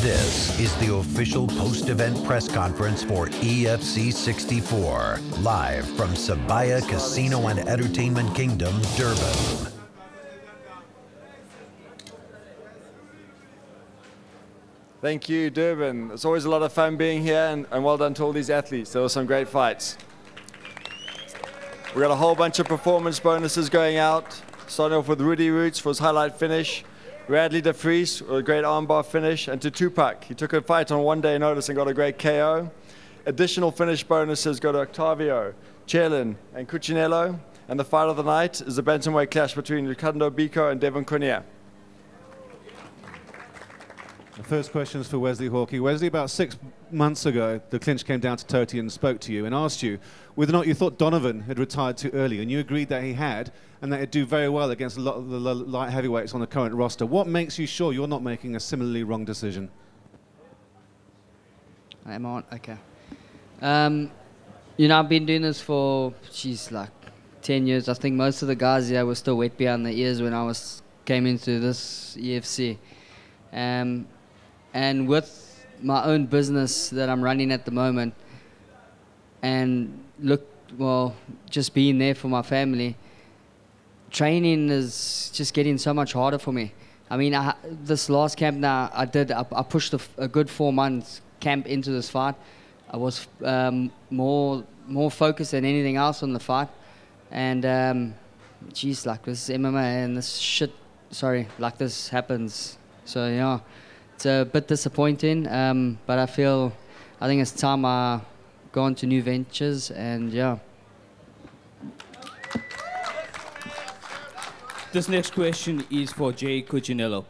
This is the official post-event press conference for EFC 64, live from Sibaya Casino and Entertainment Kingdom, Durban. Thank you, Durban. It's always a lot of fun being here, and well done to all these athletes. There were some great fights. We got a whole bunch of performance bonuses going out, starting off with Rudy Roots for his highlight finish, Radley de Vries with a great armbar finish, and to Tupac. He took a fight on 1 day notice and got a great KO. Additional finish bonuses go to Octavio, Chelin, and Cuccinello. And the fight of the night is the bantamweight clash between Ricardo Biko and Devon Cunha. The first question is for Wesley Hawkey. Wesley, about 6 months ago, the clinch came down to Toti and spoke to you and asked you whether or not you thought Donovan had retired too early, and you agreed that he had, and that he'd do very well against a lot of the light heavyweights on the current roster. What makes you sure you're not making a similarly wrong decision? I'm on, okay. You know, I've been doing this for, geez, like 10 years. I think most of the guys here were still wet behind the ears when I came into this EFC. And with my own business that I'm running at the moment, and just being there for my family, training is just getting so much harder for me. I mean, this last camp now, I pushed a good 4 months camp into this fight. I was more focused than anything else on the fight. And geez, like this is MMA and this shit, like this happens. So yeah, it's a bit disappointing, but I think it's time I go on to new ventures, and yeah. This next question is for Jay Cuccinello.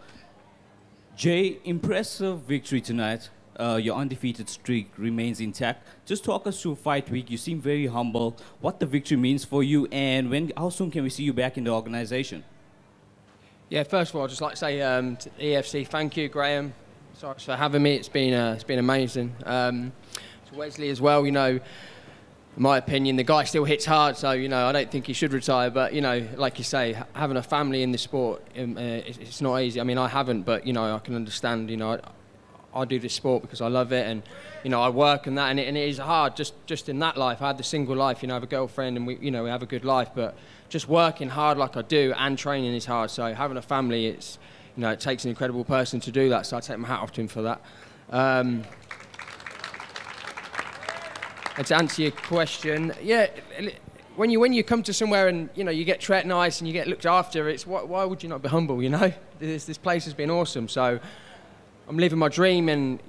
Jay, impressive victory tonight. Your undefeated streak remains intact. Just talk us through fight week. You seem very humble. What the victory means for you, and how soon can we see you back in the organization? Yeah, first of all, I'd just like to say to EFC, thank you, Graham. Sorry for having me. It's been amazing. To Wesley as well, you know, in my opinion, the guy still hits hard, so, you know, I don't think he should retire. But, you know, like you say, having a family in the sport, it's not easy. I mean, I haven't, but, you know, I can understand, you know, I do this sport because I love it, and, you know, I work and that, and it is hard just in that life. I had the single life, you know, I have a girlfriend, and we have a good life, but just working hard like I do and training is hard. So having a family, it takes an incredible person to do that. So I take my hat off to him for that. And to answer your question, yeah, when you come to somewhere and you get treated nice and you get looked after, it's why would you not be humble? You know, this place has been awesome. So I'm living my dream, and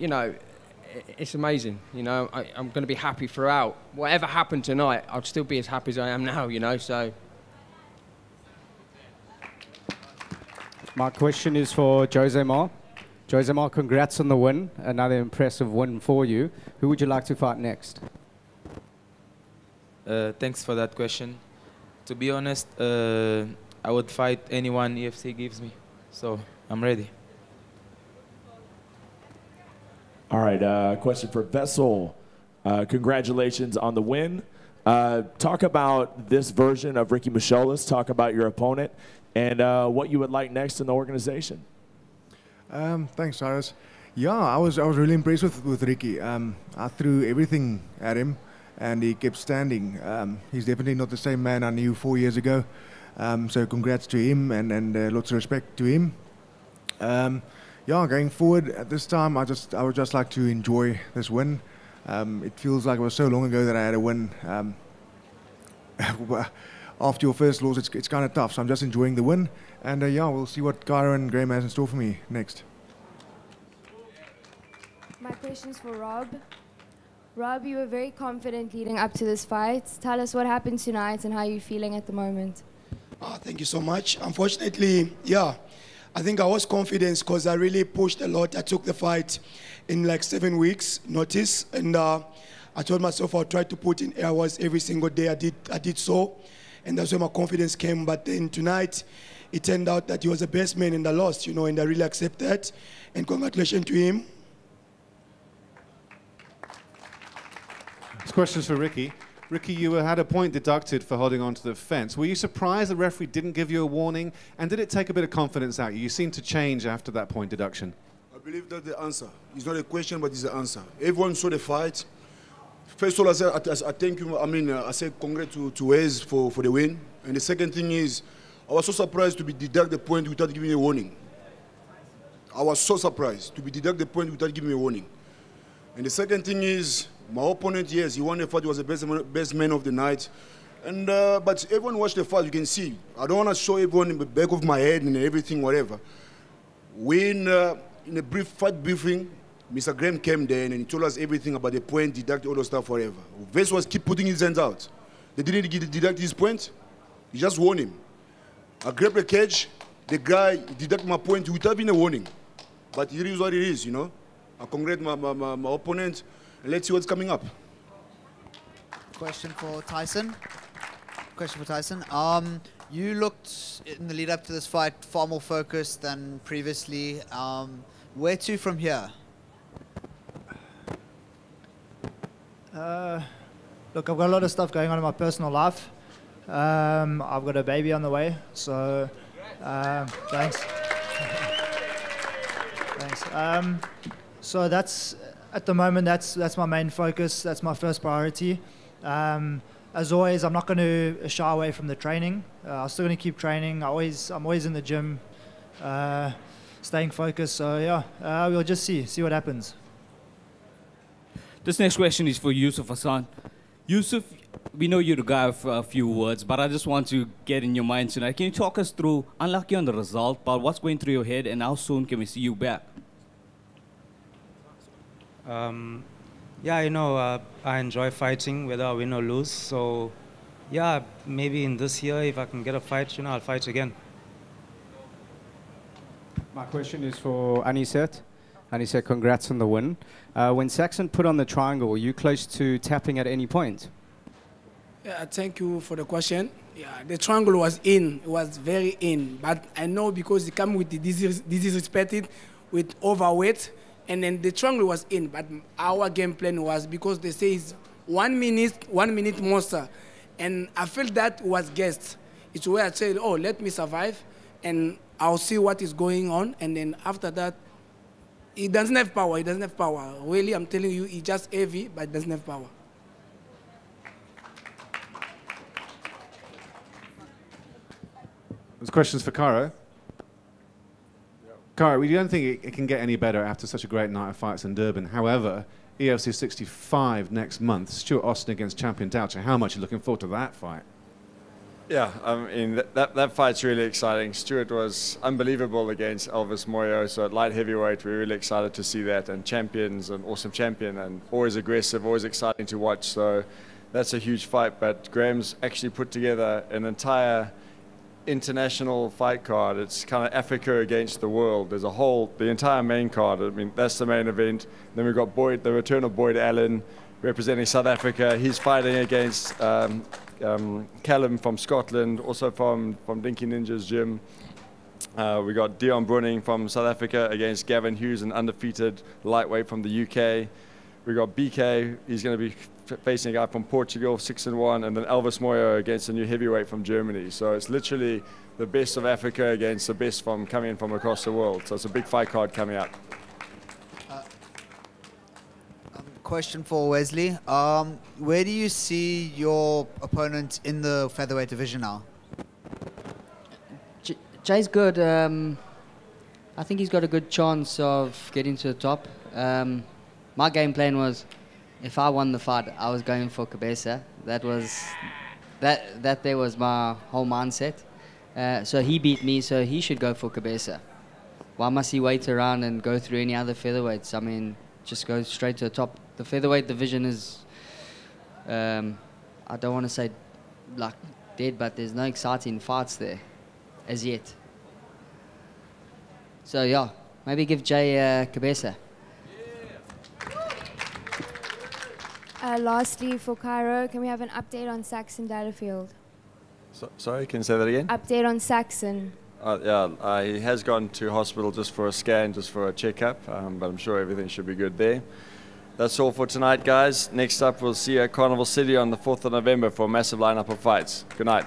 it's amazing. You know, I'm going to be happy throughout. Whatever happened tonight, I'd still be as happy as I am now. You know, so. My question is for Jose Mar. Jose Mar, congrats on the win. Another impressive win for you. Who would you like to fight next? Thanks for that question. To be honest, I would fight anyone EFC gives me. So I'm ready. All right, question for Vessel. Congratulations on the win. Talk about this version of Ricky Macholas. Talk about your opponent and what you would like next in the organization. Thanks, Cyrus. Yeah, I was really impressed with Ricky. I threw everything at him, and he kept standing. He's definitely not the same man I knew 4 years ago. So congrats to him, and lots of respect to him. Yeah, going forward at this time, I would just like to enjoy this win. It feels like it was so long ago that I had a win. After your first loss, it's kind of tough, so I'm just enjoying the win. And yeah, we'll see what Cairo and Graham has in store for me next. My question's for Rob. Rob, you were very confident leading up to this fight. Tell us what happened tonight and how you're feeling at the moment. Thank you so much. Unfortunately, yeah, I think I was confident because I really pushed a lot. I took the fight in like 7 weeks notice, and I told myself I'll try to put in hours every single day. I did so, and that's where my confidence came. But then tonight, it turned out that he was the best man and I lost, and I really accept that. And congratulations to him. This question's for Ricky. Ricky, you had a point deducted for holding on to the fence. Were you surprised the referee didn't give you a warning? And did it take a bit of confidence out of you? You seemed to change after that point deduction. I believe that's the answer. It's not a question, but it's the answer. Everyone saw the fight. First of all, I thank you. I say congrats to Wes for the win. And the second thing is, I was so surprised to be deducted the point without giving a warning. I was so surprised to be deducted the point without giving a warning. And the second thing is, my opponent, yes, he won the fight. He was the best man of the night. And but everyone watched the fight. You can see. I don't want to show everyone in the back of my head and everything, whatever. When in a brief fight briefing, Mr. Graham came there and he told us everything about the point, deduct all the stuff, whatever. Vest was keep putting his hands out. They didn't deduct his point. He just won him. I grabbed the cage. The guy deducted my point without even a warning. But it is what it is, you know. I congratulate my opponent, and let's see what's coming up. Question for Tyson. You looked, in the lead up to this fight, far more focused than previously. Where to from here? Look, I've got a lot of stuff going on in my personal life. I've got a baby on the way, so thanks. Thanks. So that's, at the moment, that's my main focus. That's my first priority. As always, I'm not going to shy away from the training. I'm still going to keep training. I'm always in the gym, staying focused. So yeah, we'll just see what happens. This next question is for Yusuf Hassan. Yusuf, we know you're the guy of a few words, but I just want to get in your mind tonight. Can you talk us through, unlucky on the result, but what's going through your head and how soon can we see you back? Yeah, you know, I enjoy fighting, whether I win or lose. So, yeah, maybe in this year, if I can get a fight, you know, I'll fight again. My question is for Aniset. Aniset, congrats on the win. When Saxon put on the triangle, were you close to tapping at any point? Yeah, thank you for the question. Yeah, the triangle was in. It was very in. But I know because he came with the disrespected, with overweight, and then the triangle was in. But our game plan was, because they say it's 1 minute monster. And I felt that was guessed. It's where I said, oh, let me survive, and I'll see what is going on. And then after that, he doesn't have power. He doesn't have power. Really, I'm telling you, he's just heavy, but doesn't have power. There's questions for Cairo. Cairo, we don't think it can get any better after such a great night of fights in Durban. However, EFC 65 next month, Stuart Austin against champion Doucher. How much are you looking forward to that fight? Yeah, I mean, that fight's really exciting. Stuart was unbelievable against Elvis Moyo, so at light heavyweight, we're really excited to see that. And champion's an awesome champion, and always aggressive, always exciting to watch. So that's a huge fight. But Graham's actually put together an entire international fight card. It's kind of Africa against the world. There's the entire main card. I mean, that's the main event. Then we've got Boyd, the return of Boyd Allen, representing South Africa. He's fighting against Callum from Scotland, also from Dinky Ninja's gym. We got Dion Brunning from South Africa against Gavin Hughes, an undefeated lightweight from the UK. We got BK, he's going to be facing a guy from Portugal, 6-1, and then Elvis Moyo against a new heavyweight from Germany. So it's literally the best of Africa against the best coming in from across the world. So it's a big fight card coming up. Question for Wesley. Where do you see your opponent in the featherweight division now? Jay's good. I think he's got a good chance of getting to the top. My game plan was, if I won the fight, I was going for Cabeza. That was my whole mindset. So he beat me, so he should go for Cabeza. Why must he wait around and go through any other featherweights? I mean, just go straight to the top. The featherweight division is, I don't want to say like dead, but there's no exciting fights there as yet. So yeah, maybe give Jay Cabeza. Lastly, for Cairo, can we have an update on Saxon Datterfield? Sorry, can you say that again? Update on Saxon. Yeah, he has gone to hospital just for a scan, just for a checkup, but I'm sure everything should be good there. That's all for tonight, guys. Next up, we'll see you at Carnival City on the 4th of November for a massive lineup of fights. Good night.